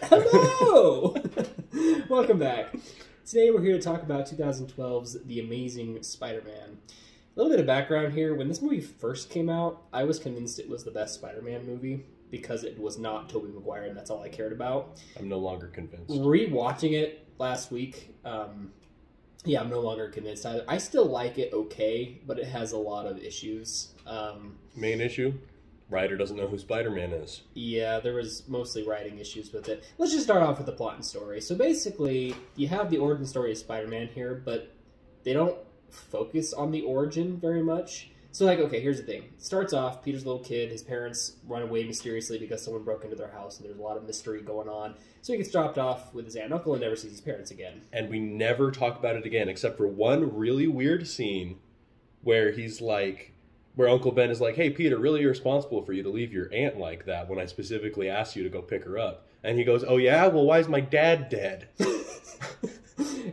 Hello! Welcome back. Today we're here to talk about 2012's The Amazing Spider-Man. A little bit of background here. When this movie first came out, I was convinced it was the best Spider-Man movie because it was not Tobey Maguire, and that's all I cared about. I'm no longer convinced. Rewatching it last week, yeah, I'm no longer convinced either. I still like it okay, but it has a lot of issues. Main issue? Ryder doesn't know who Spider-Man is. Yeah, there was mostly writing issues with it. Let's just start off with the plot and story. So basically, you have the origin story of Spider-Man here, but they don't focus on the origin very much. So, like, okay, here's the thing. It starts off, Peter's a little kid, his parents run away mysteriously because someone broke into their house, and there's a lot of mystery going on. So he gets dropped off with his aunt and uncle and never sees his parents again. And we never talk about it again, except for one really weird scene where he's like... where Uncle Ben is like, hey, Peter, really irresponsible for you to leave your aunt like that when I specifically asked you to go pick her up. And he goes, oh, yeah? Well, why is my dad dead?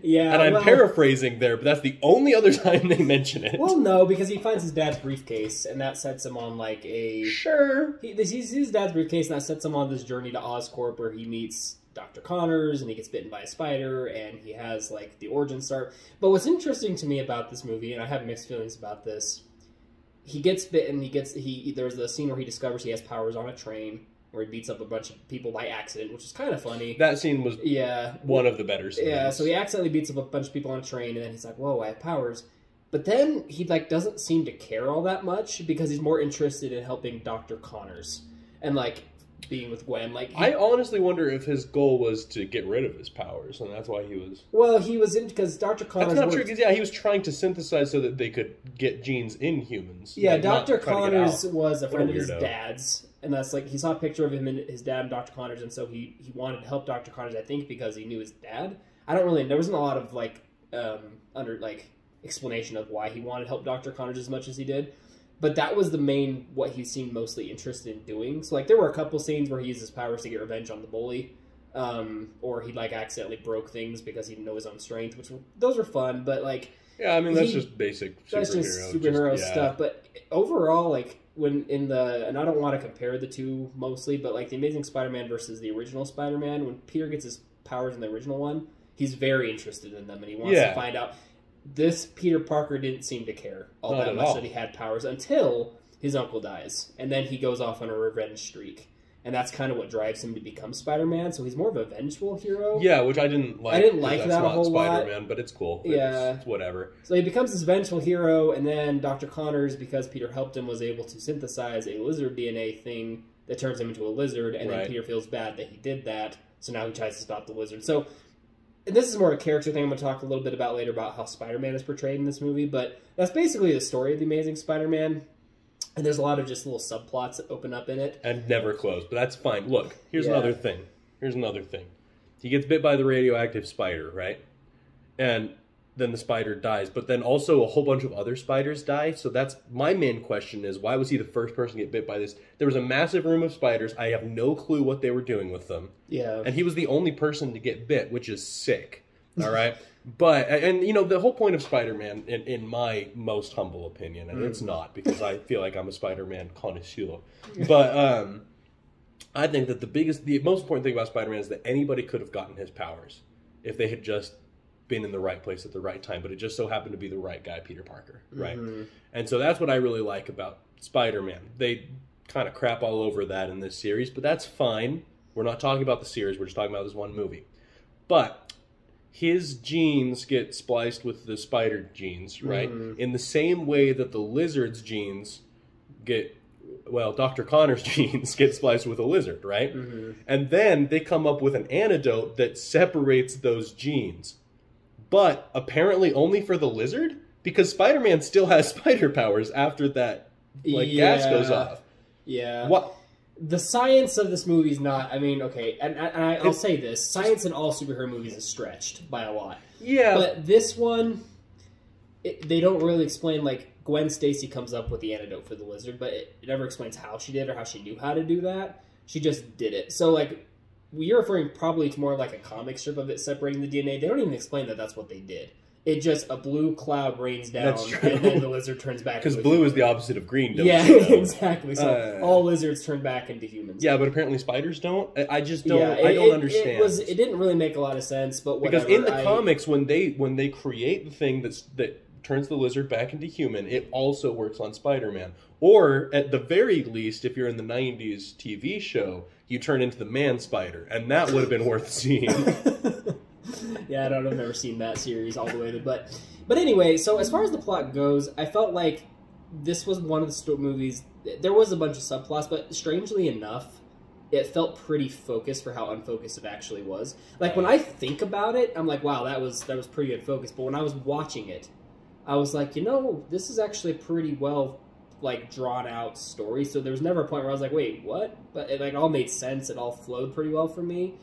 Yeah, and I'm paraphrasing there, but that's the only other time they mention it. Well, no, because he finds his dad's briefcase, and that sets him on, like, a... Sure. He sees his dad's briefcase, and that sets him on this journey to Oscorp, where he meets Dr. Connors, and he gets bitten by a spider, and he has, like, the origin start. But what's interesting to me about this movie, and I have mixed feelings about this... He gets bitten, there's the scene where he discovers he has powers on a train, where he beats up a bunch of people by accident, which is kind of funny. That scene was one of the better scenes. Yeah, so he accidentally beats up a bunch of people on a train, and then he's like, whoa, I have powers. But then he, like, doesn't seem to care all that much, because he's more interested in helping Dr. Connors, and, like, being with Gwen. Like, I honestly wonder if his goal was to get rid of his powers, and that's why he was... Well, he was in... because Dr. Connors... That's not true, because, yeah, he was trying to synthesize so that they could get genes in humans. Yeah, like, Dr. Connors was a friend of his weirdo. dad's, and that's, like, he saw a picture of him and his dad and Dr. Connors, and so he wanted to help Dr. Connors, I think, because he knew his dad. I don't really... There wasn't a lot of, like, explanation of why he wanted to help Dr. Connors as much as he did. But that was the main, what he seemed mostly interested in doing. So, like, there were a couple scenes where he used his powers to get revenge on the bully. Or he, like, accidentally broke things because he didn't know his own strength, those were fun, but, like... Yeah, I mean, that's just basic superhero. That's just superhero stuff, but overall, like, when in the... And I don't want to compare the two, mostly, but, like, The Amazing Spider-Man versus the original Spider-Man, when Peter gets his powers in the original one, he's very interested in them, and he wants to find out... This Peter Parker didn't seem to care all that much that he had powers until his uncle dies. And then he goes off on a revenge streak. And that's kind of what drives him to become Spider-Man. So he's more of a vengeful hero. Yeah, which I didn't like. I didn't like that a whole lot. Spider-Man, but it's cool. Yeah. It's whatever. So he becomes this vengeful hero, and then Dr. Connors, because Peter helped him, was able to synthesize a lizard DNA thing that turns him into a lizard. And then Peter feels bad that he did that. So now he tries to stop the lizard. So... And this is more a character thing I'm going to talk a little bit about later about how Spider-Man is portrayed in this movie, but that's basically the story of The Amazing Spider-Man, and there's a lot of just little subplots that open up in it. And never close, but that's fine. Look, here's another thing. He gets bit by the radioactive spider, right? And then the spider dies, but then also a whole bunch of other spiders die, so that's my main question is, why was he the first person to get bit by this? There was a massive room of spiders. I have no clue what they were doing with them. Yeah. And he was the only person to get bit, which is sick, all right? But, and you know, the whole point of Spider-Man, in my most humble opinion, and it's not, because I feel like I'm a Spider-Man connoisseur, but I think that the most important thing about Spider-Man is that anybody could have gotten his powers if they had just been in the right place at the right time, but it just so happened to be the right guy, Peter Parker, right? And so that's what I really like about Spider-Man. They kind of crap all over that in this series, but that's fine. We're not talking about the series, we're just talking about this one movie. But his genes get spliced with the spider genes, right? In the same way that the lizard's genes get... Well, Dr. Connor's genes get spliced with a lizard, right? And then they come up with an antidote that separates those genes. But apparently only for the lizard? Because Spider-Man still has spider powers after that gas goes off. Yeah. What? The science of this movie is not... I mean, okay, and I'll say this. Science in all superhero movies is stretched by a lot. Yeah. But this one, they don't really explain, like, Gwen Stacy comes up with the antidote for the lizard, but it never explains how she did or how she knew how to do that. She just did it. So, like... You're referring probably to more like a comic strip of it separating the DNA. They don't even explain that that's what they did. It just, a blue cloud rains down, and then the lizard turns back. Because blue is the opposite of green, don't yeah, you know? exactly. So all lizards turn back into humans. Yeah, but apparently spiders don't. I just don't. I don't understand. It didn't really make a lot of sense, but whatever. Because in the comics, when they create the thing that turns the lizard back into human, it also works on Spider-Man. Or at the very least, if you're in the '90s TV show, you turn into the man spider, and that would have been worth seeing. Yeah, I've never seen that series all the way. But anyway, so as far as the plot goes, I felt like this was one of the movies. There was a bunch of subplots, but strangely enough, it felt pretty focused for how unfocused it actually was. Like, when I think about it, I'm like, wow, that was pretty unfocused. But when I was watching it, I was like, this is actually a pretty well, like, drawn out story. So there was never a point where I was like, wait, what? But it, like, all made sense. It all flowed pretty well for me.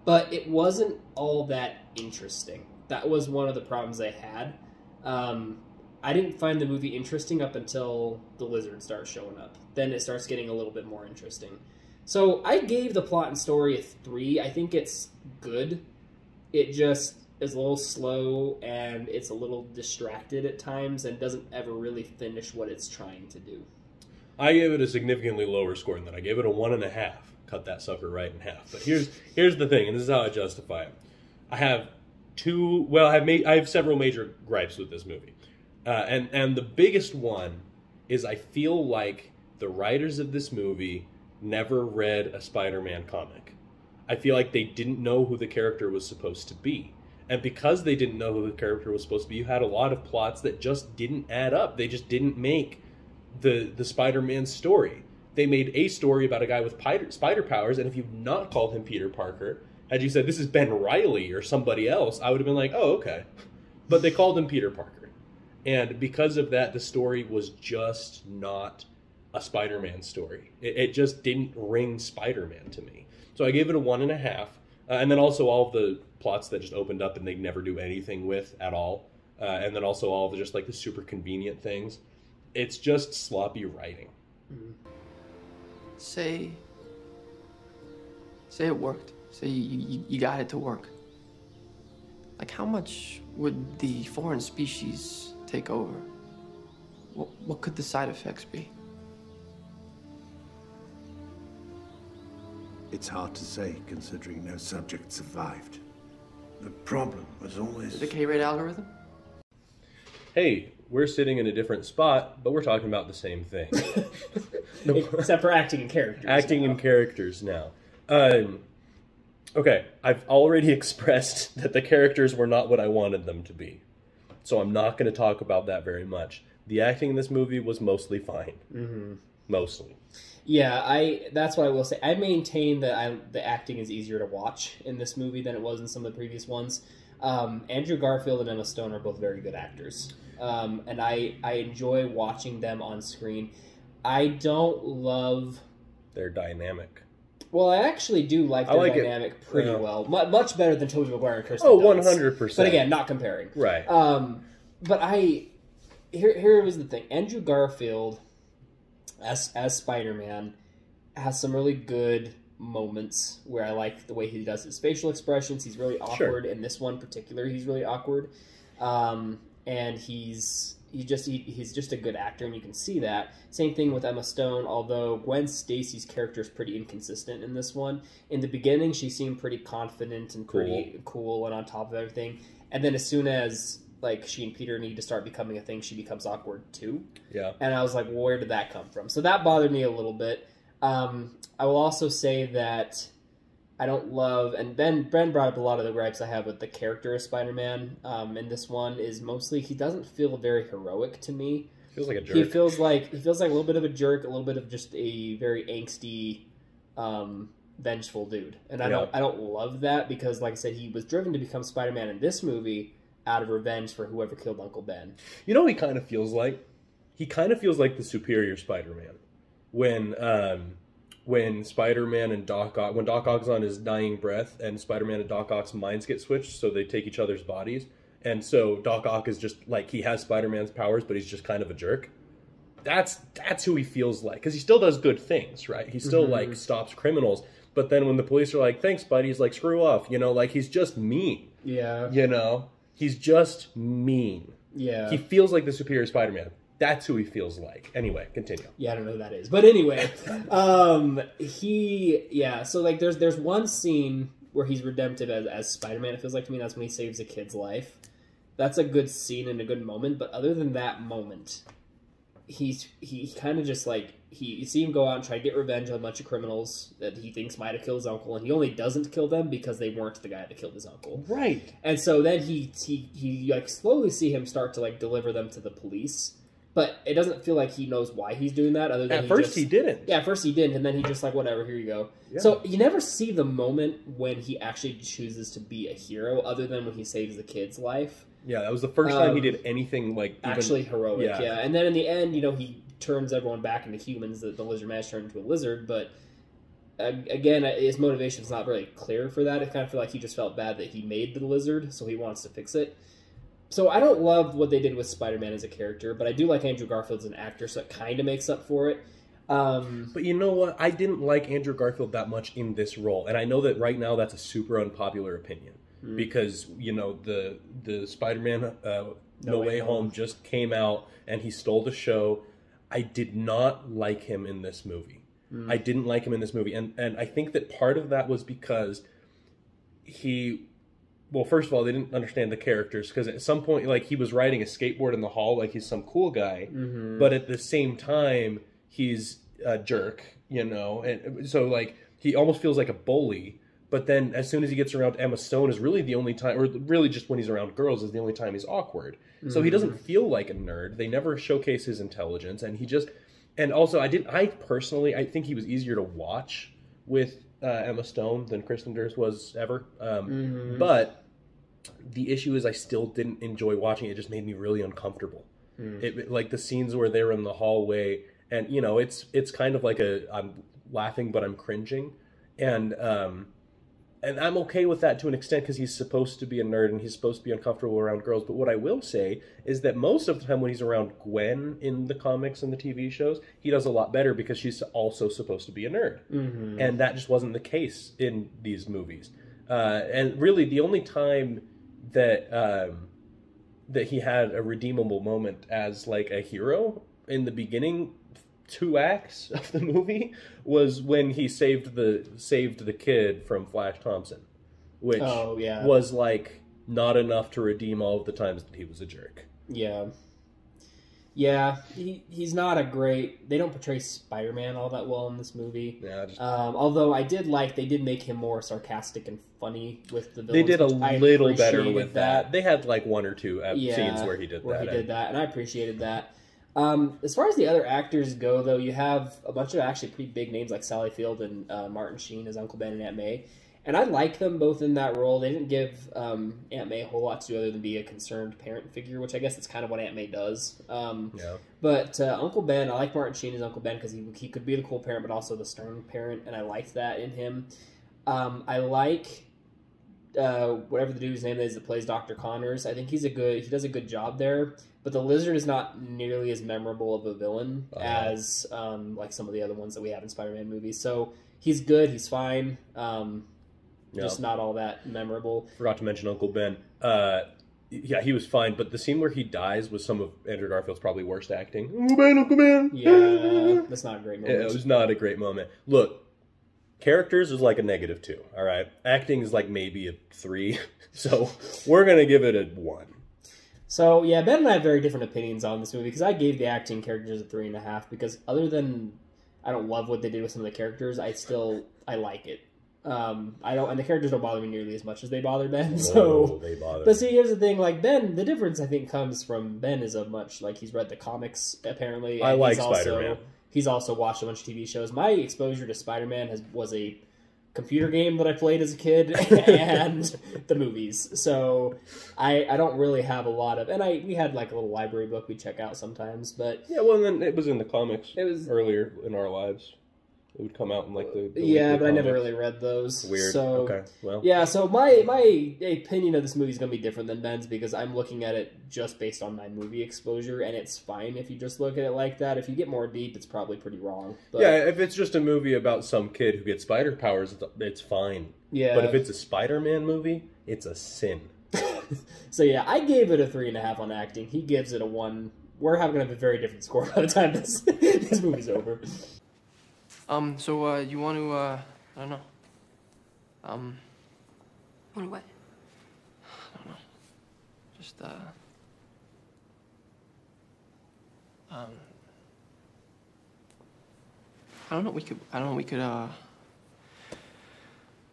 But it wasn't all that interesting. That was one of the problems I had. I didn't find the movie interesting up until the lizard starts showing up. Then it starts getting a little bit more interesting. So I gave the plot and story a 3. I think it's good. It just is a little slow, and it's a little distracted at times, and doesn't ever really finish what it's trying to do. I gave it a significantly lower score than that. I gave it a 1.5. Cut that sucker right in half. But here's the thing, and this is how I justify it. I have I have several major gripes with this movie, and the biggest one is I feel like the writers of this movie never read a Spider-Man comic. I feel like they didn't know who the character was supposed to be, and because they didn't know who the character was supposed to be, you had a lot of plots that just didn't add up. They just didn't make the Spider-Man story. They made a story about a guy with spider powers, and if you've not called him Peter Parker, had you said, this is Ben Reilly or somebody else, I would have been like, oh, okay. But they called him Peter Parker. And because of that, the story was just not a Spider-Man story. It just didn't ring Spider-Man to me. So I gave it a 1.5. And then also all of the plots that just opened up and they never do anything with at all. And then also all of the just like the super convenient things. It's just sloppy writing. Mm-hmm. Say it worked. Say you got it to work. Like, how much would the foreign species take over? What could the side effects be? It's hard to say, considering no subject survived. The problem was always... The decay rate algorithm? Hey, we're sitting in a different spot, but we're talking about the same thing. Except for acting and characters. Acting and characters now. Okay, I've already expressed that the characters were not what I wanted them to be. So I'm not going to talk about that very much. The acting in this movie was mostly fine. Mm-hmm. Mostly. Yeah, that's what I will say. I maintain that the acting is easier to watch in this movie than it was in some of the previous ones. Andrew Garfield and Emma Stone are both very good actors. And I enjoy watching them on screen. I don't love... Their dynamic. Well, I actually do like their dynamic pretty well. Much better than Tobey Maguire and Kirsten Dunst. 100%. But again, not comparing. Right. But here was the thing. Andrew Garfield, as Spider-Man, has some really good moments where I like the way he does his facial expressions. He's really awkward. In this one in particular, he's really awkward. And he's just a good actor, and you can see that. Same thing with Emma Stone, although Gwen Stacy's character is pretty inconsistent in this one. In the beginning, she seemed pretty confident and pretty cool and on top of everything. And then as soon as like she and Peter need to start becoming a thing, she becomes awkward too. Yeah. And I was like, well, where did that come from? So that bothered me a little bit. I will also say that I don't love, and Ben brought up a lot of the gripes I have with the character of Spider-Man in this one, is mostly he doesn't feel very heroic to me. Feels like a jerk. He feels like a little bit of a jerk, a little bit of just a very angsty, vengeful dude. And I don't love that because, like I said, he was driven to become Spider-Man in this movie out of revenge for whoever killed Uncle Ben. You know what he kind of feels like? He kind of feels like the superior Spider-Man. When Spider-Man and Doc Ock, when Doc Ock's on his dying breath and Spider-Man and Doc Ock's minds get switched, so they take each other's bodies. And so Doc Ock is just like, he has Spider-Man's powers, but he's just kind of a jerk. That's who he feels like. Because he still does good things, right? He still, like, stops criminals. But then when the police are like, thanks, buddy, he's like, screw off. You know, like, he's just mean. Yeah. You know? He's just mean. Yeah. He feels like the superior Spider-Man. That's who he feels like. Anyway, continue. Yeah, I don't know who that is. But anyway, so like there's one scene where he's redemptive as Spider-Man, it feels like to me. That's when he saves a kid's life. That's a good scene and a good moment, but other than that moment, he kind of just like, you see him go out and try to get revenge on a bunch of criminals that he thinks might have killed his uncle, and he only doesn't kill them because they weren't the guy that killed his uncle. Right. And so then he like slowly see him start to like deliver them to the police. But it doesn't feel like he knows why he's doing that. Other than at first he didn't. Yeah, at first he didn't, and then he just like, whatever, here you go. Yeah. So you never see the moment when he actually chooses to be a hero, other than when he saves the kid's life. Yeah, that was the first time he did anything like actually heroic. Yeah. Yeah, and then in the end, he turns everyone back into humans. The lizard man is turned into a lizard, but again, his motivation is not very clear for that. It kind of feel like he just felt bad that he made the lizard, so he wants to fix it. So I don't love what they did with Spider-Man as a character, but I do like Andrew Garfield as an actor, so it kind of makes up for it. But you know what? I didn't like Andrew Garfield that much in this role, and I know that right now that's a super unpopular opinion because the Spider-Man No Way Home just came out and he stole the show. I did not like him in this movie. I didn't like him in this movie, and I think that part of that was because well, first of all, they didn't understand the characters, because at some point, like, he was riding a skateboard in the hall like he's some cool guy, but at the same time, he's a jerk, and so, like, he almost feels like a bully, but then as soon as he gets around Emma Stone is really the only time, or really just when he's around girls is the only time he's awkward. So he doesn't feel like a nerd. They never showcase his intelligence, and and also, I think he was easier to watch with Emma Stone than Kristen Dunst was ever, but the issue is I still didn't enjoy watching it. It just made me really uncomfortable. Like the scenes where they're in the hallway, and it's kind of like I'm laughing but I'm cringing, and I'm okay with that to an extent because he's supposed to be a nerd and he's supposed to be uncomfortable around girls. But what I will say is that most of the time when he's around Gwen in the comics and the TV shows, he does a lot better because she's also supposed to be a nerd, and that just wasn't the case in these movies. And really, the only time that he had a redeemable moment as like a hero in the beginning 2 acts of the movie was when he saved the kid from Flash Thompson, which was like not enough to redeem all of the times that he was a jerk. Yeah, he's not a great... They don't portray Spider-Man all that well in this movie. Yeah, although I did like they did make him more sarcastic and funny with the villains. They did a little better with that. They had like 1 or 2 scenes where he did that, and I appreciated that. As far as the other actors go, though, you have a bunch of actually pretty big names like Sally Field and Martin Sheen as Uncle Ben and Aunt May. And I like them both in that role. They didn't give Aunt May a whole lot to do other than be a concerned parent figure, which I guess is kind of what Aunt May does. But Uncle Ben, I like Martin Sheen as Uncle Ben because he could be the cool parent, but also the stern parent, and I liked that in him. I like whatever the dude's name is that plays Dr. Connors. I think he does a good job there. But the Lizard is not nearly as memorable of a villain as like some of the other ones that we have in Spider-Man movies. So he's good. He's fine. Just not all that memorable. Forgot to mention Uncle Ben. Yeah, he was fine, but the scene where he dies was some of Andrew Garfield's probably worst acting. Uncle Ben, Uncle Ben! Yeah, that's not a great moment. It was not a great moment. Look, characters is like a -2, all right? Acting is like maybe a 3, so we're going to give it a 1. So, yeah, Ben and I have very different opinions on this movie, because I gave the acting characters a 3.5, because other than I don't love what they did with some of the characters, I like it. And the characters don't bother me nearly as much as they bother Ben. So, they bother. But see, here's the thing: like Ben, the difference I think comes from Ben is a much like he's read the comics apparently. I like Spider-Man. He's also watched a bunch of TV shows. My exposure to Spider-Man was a computer game that I played as a kid and the movies. So I don't really have a lot of, and we had like a little library book we check out sometimes. But yeah, well, then it was in the comics. It was earlier in our lives. It would come out in like the yeah, but I never really read those. Weird. So, okay. Well. Yeah, so my opinion of this movie is going to be different than Ben's because I'm looking at it just based on my movie exposure, and it's fine if you just look at it like that. If you get more deep, it's probably pretty wrong. But, yeah, if it's just a movie about some kid who gets spider powers, it's fine. Yeah. But if it's a Spider-Man movie, it's a sin. So yeah, I gave it a 3.5 on acting. He gives it a 1. We're going to have a very different score by the time this movie's over. So, you want to, I don't know. Want what? I don't know. Just, I don't know,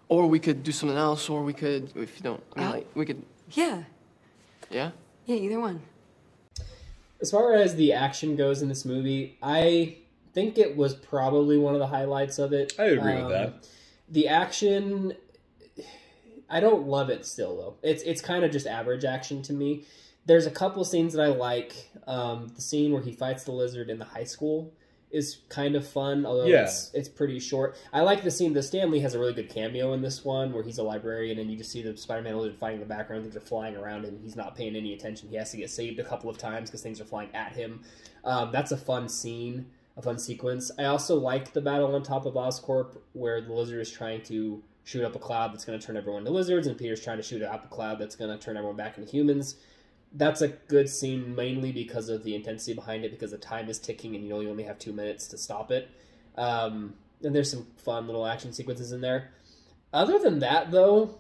or we could do something else, or we could, if you don't, we could... Yeah. Yeah? Yeah, either one. As far as the action goes in this movie, I think it was probably one of the highlights of it. I agree with that. The action, I don't love it still, though. It's kind of just average action to me. There's a couple scenes that I like. The scene where he fights the lizard in the high school is kind of fun, although it's pretty short. I like the scene. The Stan Lee has a really good cameo in this one, where he's a librarian, and you just see the Spider-Man lizard fighting in the background. Things are flying around, and he's not paying any attention. He has to get saved a couple of times because things are flying at him. That's a fun scene, a fun sequence. I also like the battle on top of Oscorp, where the lizard is trying to shoot up a cloud that's going to turn everyone into lizards, and Peter's trying to shoot up a cloud that's going to turn everyone back into humans. That's a good scene, mainly because of the intensity behind it, because the time is ticking and you only have 2 minutes to stop it. And there's some fun little action sequences in there. Other than that, though,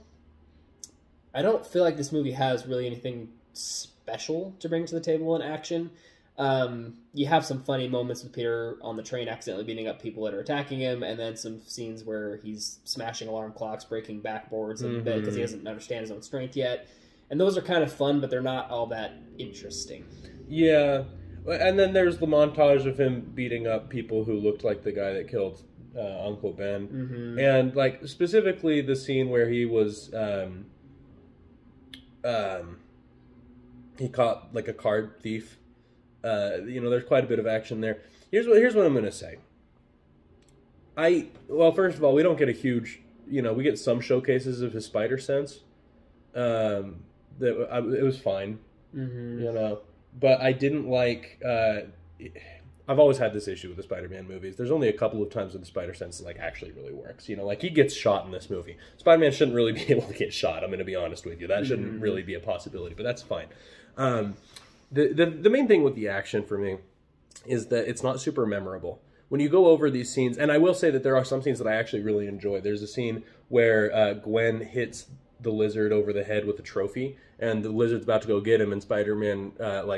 I don't feel like this movie has really anything special to bring to the table in action. You have some funny moments with Peter on the train accidentally beating up people that are attacking him, and then some scenes where he's smashing alarm clocks, breaking backboards, because he doesn't understand his own strength yet. And those are kind of fun, but they're not all that interesting. Yeah. And then there's the montage of him beating up people who looked like the guy that killed Uncle Ben. Mm-hmm. And, like, specifically the scene where he was... he caught, like, a card thief. There's quite a bit of action there. Here's what I'm going to say. Well, first of all, we don't get a huge... we get some showcases of his spider sense. It was fine, but I didn't like. I've always had this issue with the Spider-Man movies. There's only a couple of times where the spider sense actually really works. Like he gets shot in this movie. Spider-Man shouldn't really be able to get shot. I'm going to be honest with you. That shouldn't really be a possibility, but that's fine. The main thing with the action for me is that it's not super memorable. When you go over these scenes, and I will say that there are some scenes that I actually really enjoy. There's a scene where Gwen hits the lizard over the head with a trophy, and the lizard's about to go get him, and Spider-Man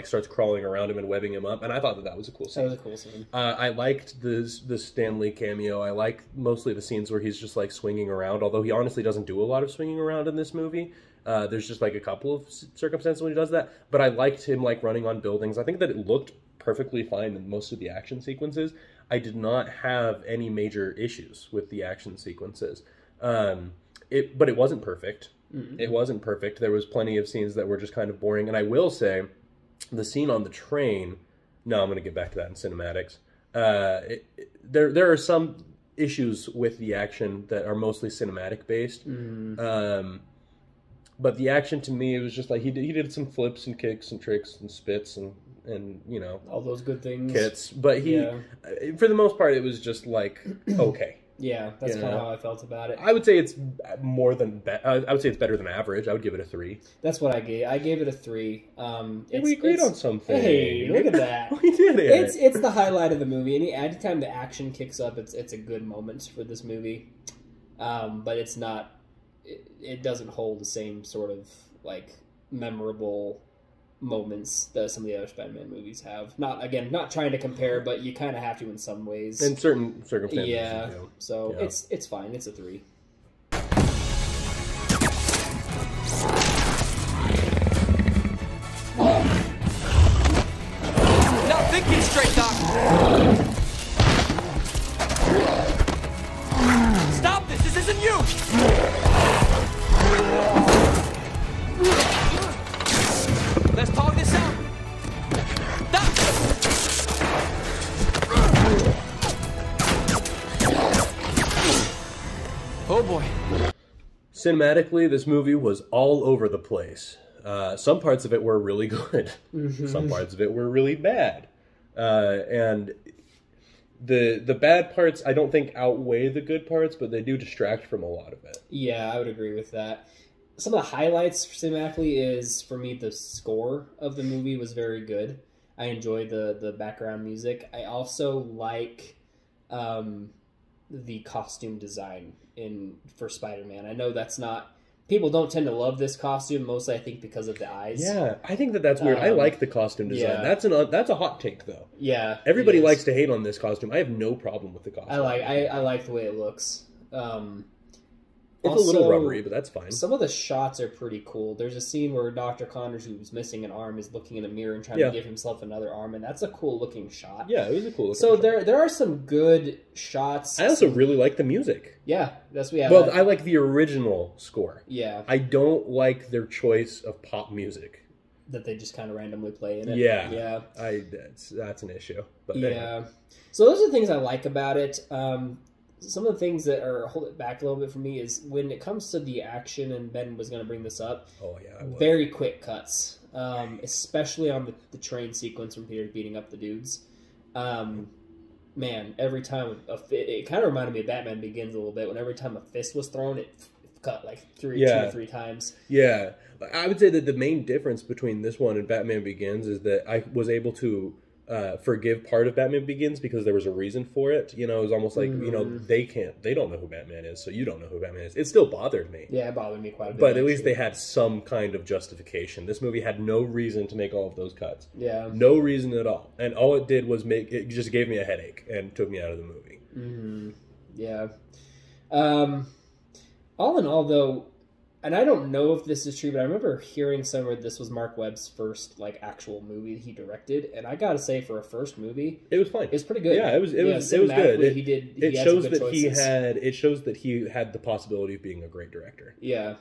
starts crawling around him and webbing him up, and I thought that was a cool scene. That was a cool scene. I liked the Stan Lee cameo. I like mostly the scenes where he's just swinging around, although he honestly doesn't do a lot of swinging around in this movie. There's just a couple of circumstances when he does that, but I liked him running on buildings. I think that it looked perfectly fine in most of the action sequences. I did not have any major issues with the action sequences. But it wasn't perfect. Mm-hmm. It wasn't perfect. There was plenty of scenes that were just kind of boring. And I will say, the scene on the train... No, I'm going to get back to that in cinematics. There are some issues with the action that are mostly cinematic based. Mm-hmm. But the action to me, it was just he did some flips and kicks and tricks and spits and all those good things. Kits. But for the most part, it was just okay. Yeah, that's kind of how I felt about it. I would say it's more than... I would say it's better than average. I would give it a 3. That's what I gave. I gave it a 3. We agreed on something. Hey, look at that. We did it. It's the highlight of the movie. Anytime the action kicks up, it's a good moment for this movie. But it's not... It doesn't hold the same sort of memorable moments that some of the other Spider-Man movies have. Not trying to compare, but you kind of have to in some ways. In certain circumstances. Yeah. So yeah. It's fine. It's a 3. Now thinking straight, Doc. Stop this! This isn't you! Let's talk this out. Oh boy. Cinematically, this movie was all over the place. Some parts of it were really good. Mm-hmm. Some parts of it were really bad. And the bad parts, I don't think outweigh the good parts, but they do distract from a lot of it. Yeah, I would agree with that. some of the highlights cinematically is, for me, the score of the movie was very good. I enjoyed the background music. I also like the costume design for Spider-Man. I know that's not... People don't tend to love this costume, mostly I think because of the eyes. Yeah, I think that's weird. I like the costume design. Yeah. That's a hot take, though. Yeah. Everybody likes to hate on this costume. I have no problem with the costume. I like the way it looks. It's also a little rubbery, but that's fine. Some of the shots are pretty cool. There's a scene where Dr. Connors, who's missing an arm, is looking in a mirror and trying to give himself another arm, and that's a cool looking shot. Yeah, it was a cool looking shot. So there are some good shots. I also really like the music. Yeah, that's what we have. Well, I like the original score. Yeah. I don't like their choice of pop music. That they just kind of randomly play in it. Yeah. Yeah. That's an issue. But yeah. anyway. So those are the things I like about it. Some of the things that hold it back a little bit for me is when it comes to the action, and Ben was going to bring this up. Oh, yeah, I will. Very quick cuts, especially on the train sequence when Peter's beating up the dudes. Man, every time it kind of reminded me of Batman Begins a little bit. When every time a fist was thrown, it cut like 2 or 3 times. Yeah, I would say that the main difference between this one and Batman Begins is that I was able to forgive part of Batman Begins because there was a reason for it. You know, it was almost like, you know, they don't know who Batman is, so you don't know who Batman is. It still bothered me. Yeah, it bothered me quite a bit. But at least they had some kind of justification. This movie had no reason to make all of those cuts. Yeah. No reason at all. And all it did was it just gave me a headache and took me out of the movie. Mm-hmm. Yeah. All in all, though, and I don't know if this is true, but I remember hearing somewhere this was Mark Webb's first actual movie he directed, and I gotta say, for a first movie, it was fine. It was pretty good. Yeah, it was good. It shows that he had the possibility of being a great director. Yeah.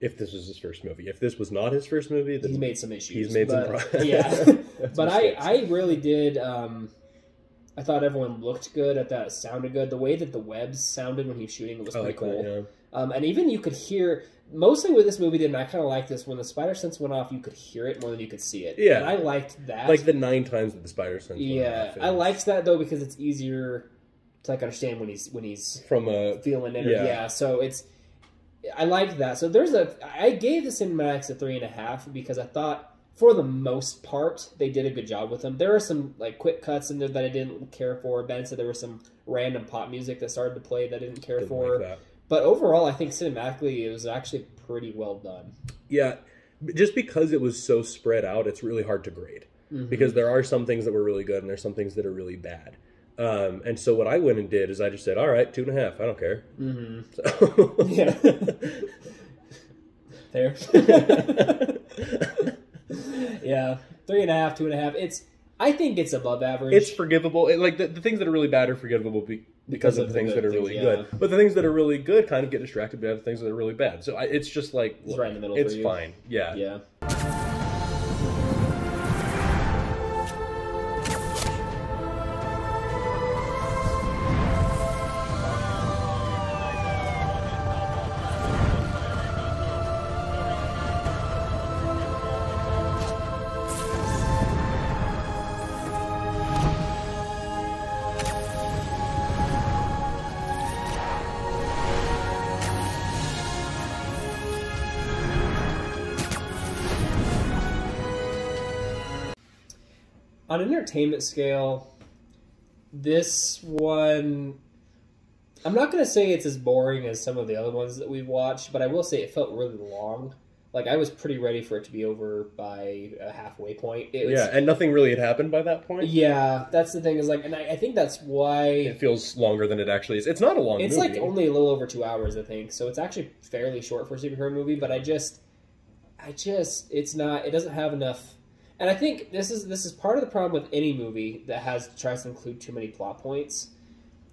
If this was his first movie, if this was not his first movie, then he's made some issues. He's made some. Yeah, but I really did. I thought everyone looked good. I thought it sounded good. The way that the webs sounded when he was shooting it was pretty cool. That, yeah. And even you could hear, mostly with this movie, and I kind of like this, when the spider sense went off, you could hear it more than you could see it. Yeah. And I liked that. Like the 9 times that the spider sense went off. Yeah, I liked that, though, because it's easier to understand when he's from a feeling it. Yeah, so I liked that. So I gave the cinematics a 3.5 because I thought, for the most part, they did a good job with them. There are some quick cuts in there that I didn't care for. Ben said there was some random pop music that started to play that I didn't care for. Like that. But overall, I think cinematically, it was actually pretty well done. Yeah, just because it was so spread out, it's really hard to grade. Mm-hmm. Because there are some things that were really good, and there's some things that are really bad. And so what I went and did is I just said, all right, 2.5. I don't care. Mm-hmm. So. Yeah. Fair. Yeah, 3.5, 2.5. I think it's above average. It's forgivable. The things that are really bad are forgivable because of the things that are really good. But the things that are really good kind of get distracted by the things that are really bad. So it's just like... It's right in the middle It's for you. Fine. Yeah. Yeah. On an entertainment scale, this one, I'm not going to say it's as boring as some of the other ones that we've watched, but I will say it felt really long. I was pretty ready for it to be over by a halfway point. And nothing really had happened by that point. Yeah, that's the thing. And I think that's why... It feels longer than it actually is. It's not a long movie. It's only a little over 2 hours, I think. So it's actually fairly short for a superhero movie, but it doesn't have enough... And I think this is part of the problem with any movie that tries to include too many plot points.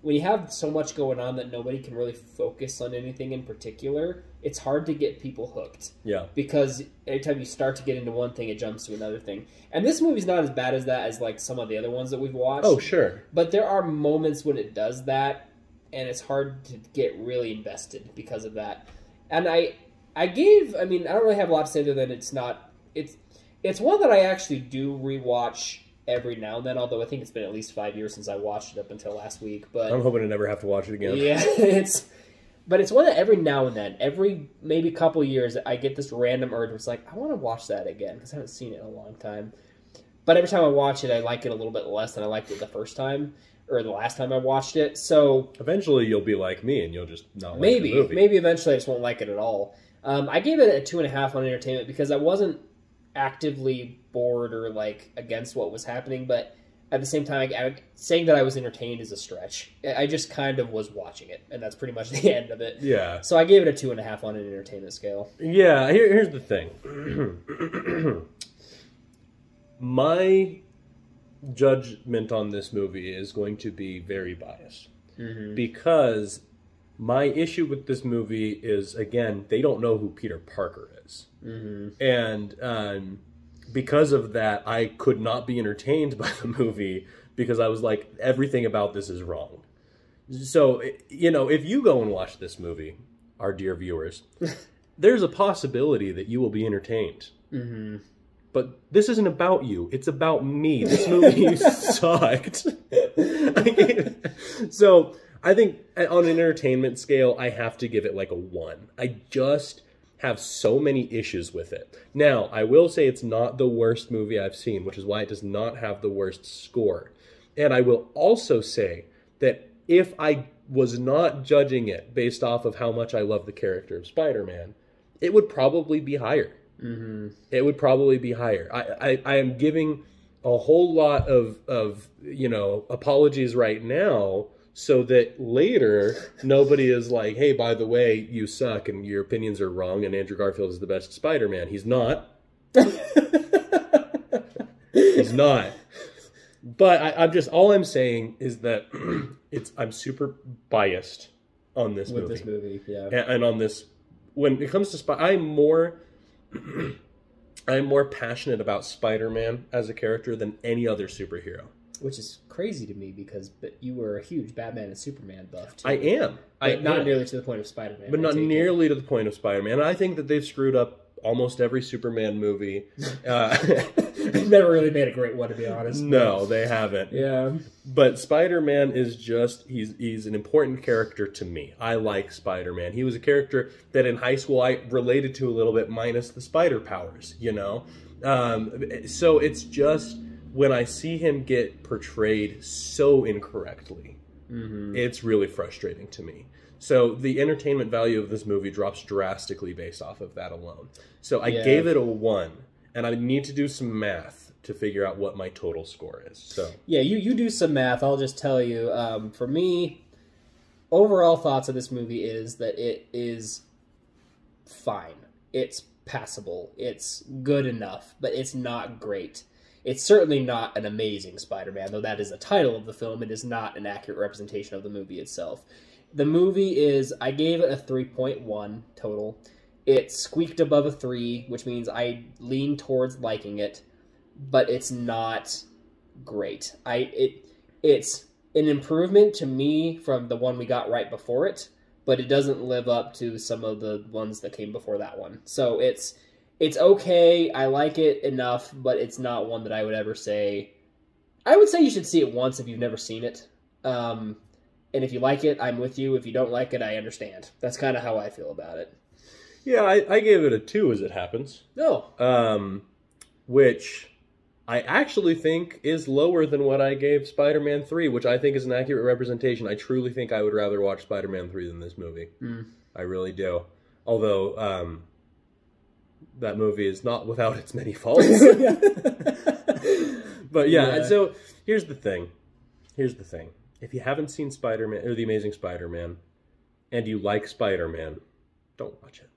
When you have so much going on that nobody can really focus on anything in particular, it's hard to get people hooked. Yeah. Because every time you start to get into one thing, it jumps to another thing. And this movie's not as bad as that as some of the other ones that we've watched. Oh, sure. But there are moments when it does that, and it's hard to get really invested because of that. And I don't really have a lot to say other than it's one that I actually do rewatch every now and then, although I think it's been at least 5 years since I watched it up until last week. But I'm hoping to never have to watch it again. Yeah, But it's one that every now and then, every maybe couple years, I get this random urge where it's like, I want to watch that again because I haven't seen it in a long time. But every time I watch it, I like it a little bit less than I liked it the first time or the last time I watched it. So eventually you'll be like me and you'll just not like the movie. Maybe eventually I just won't like it at all. I gave it a 2.5 on entertainment because I wasn't actively bored or like against what was happening, but at the same time, saying that I was entertained is a stretch. I just kind of was watching it, and that's pretty much the end of it. Yeah. So I gave it a 2.5 on an entertainment scale. Yeah, here's the thing. My judgment on this movie is going to be very biased. Because my issue with this movie is, again, they don't know who Peter Parker is. And because of that, I could not be entertained by the movie because I was like, everything about this is wrong. So, you know, if you go and watch this movie, our dear viewers, there's a possibility that you will be entertained. But this isn't about you. It's about me. This movie sucked. So I think on an entertainment scale, I have to give it like a 1. I just have so many issues with it. Now, I will say it's not the worst movie I've seen, which is why it does not have the worst score. And I will also say that if I was not judging it based off of how much I love the character of Spider-Man, it would probably be higher. It would probably be higher. I am giving a whole lot of you know, apologies right now so that later nobody is like, hey, by the way, you suck and your opinions are wrong and Andrew Garfield is the best Spider-Man. He's not. He's not. But I'm just, all I'm saying is that I'm super biased on this movie. With this movie, yeah. And on this, when it comes to I'm more passionate about Spider-Man as a character than any other superhero. Which is crazy to me because you were a huge Batman and Superman buff too. I am. Not nearly to the point of Spider-Man. But not nearly to the point of Spider-Man. And I think that they've screwed up almost every Superman movie. They've never really made a great one, to be honest. No, they haven't. Yeah. But Spider-Man is just, he's an important character to me. I like Spider-Man. He was a character that in high school I related to a little bit, minus the spider powers, you know? So it's just, when I see him get portrayed so incorrectly, it's really frustrating to me. So the entertainment value of this movie drops drastically based off of that alone. So I gave it a 1, and I need to do some math to figure out what my total score is. So yeah, you do some math. I'll just tell you, for me, overall thoughts of this movie is that it is fine. It's passable. It's good enough, but it's not great. It's certainly not an amazing Spider-Man, though that is the title of the film. It is not an accurate representation of the movie itself. The movie is, I gave it a 3.1 total. It squeaked above a 3, which means I lean towards liking it, but it's not great. It's an improvement to me from the one we got right before it, but it doesn't live up to some of the ones that came before that one. So it's okay. I like it enough, but it's not one that I would ever say. I would say you should see it once if you've never seen it. And if you like it, I'm with you. If you don't like it, I understand. That's kind of how I feel about it. yeah, I gave it a 2 as it happens. No. Which I actually think is lower than what I gave Spider-Man 3, which I think is an accurate representation. I truly think I would rather watch Spider-Man 3 than this movie. I really do. Although, that movie is not without its many faults. But yeah, so here's the thing. If you haven't seen Spider-Man, or The Amazing Spider-Man, and you like Spider-Man, don't watch it.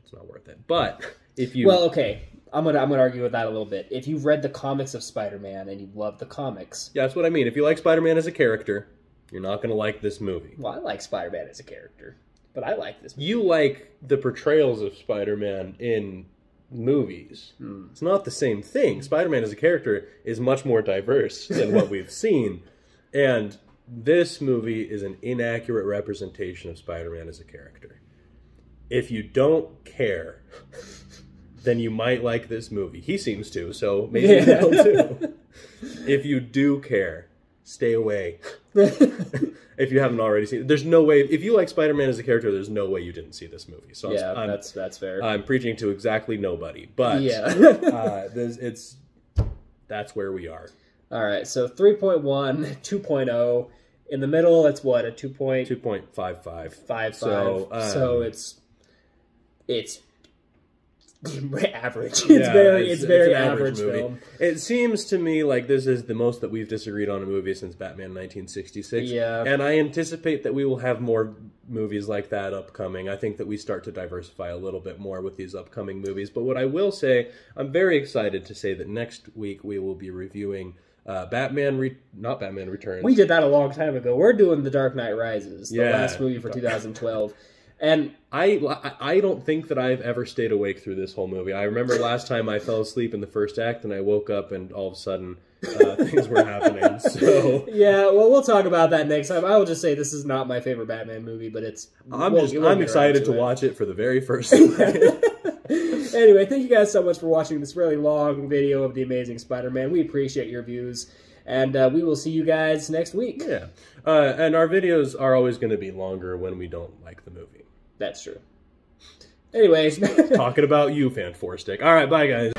It's not worth it. But if you... Well, okay. I'm gonna argue with that a little bit. If you've read the comics of Spider-Man and you love the comics... Yeah, that's what I mean. If you like Spider-Man as a character, you're not going to like this movie. Well, I like Spider-Man as a character, but I like this movie. You like the portrayals of Spider-Man in movies. It's not the same thing. Spider-Man as a character is much more diverse than what we've seen. And this movie is an inaccurate representation of Spider-Man as a character. If you don't care, then you might like this movie. He seems to, so maybe you will too. If you do care, stay away. if you haven't already seen it. There's no way, if you like Spider-Man as a character, there's no way you didn't see this movie. So yeah, that's fair. I'm preaching to exactly nobody, but yeah. That's where we are. All right, so 3.1, 2.0. In the middle, it's what, a 2.55. 2.55. So it's average. It's very an average movie. film. It seems to me like this is the most that we've disagreed on a movie since Batman 1966. Yeah. And I anticipate that we will have more movies like that upcoming. I think that we start to diversify a little bit more with these upcoming movies. But what I will say, I'm very excited to say that next week we will be reviewing not Batman Returns. We did that a long time ago. We're doing The Dark Knight Rises, the last movie for 2012. And I don't think that I've ever stayed awake through this whole movie. I remember last time I fell asleep in the first act and I woke up and all of a sudden things were happening. So yeah, well, we'll talk about that next time. I will just say this is not my favorite Batman movie, but I'm excited to watch it for the very first time. Anyway, thank you guys so much for watching this really long video of The Amazing Spider-Man. We appreciate your views, and we will see you guys next week. Yeah, and our videos are always going to be longer when we don't like the movie. That's true. Anyways. Talking about you, Fan4Stick. All right, bye, guys.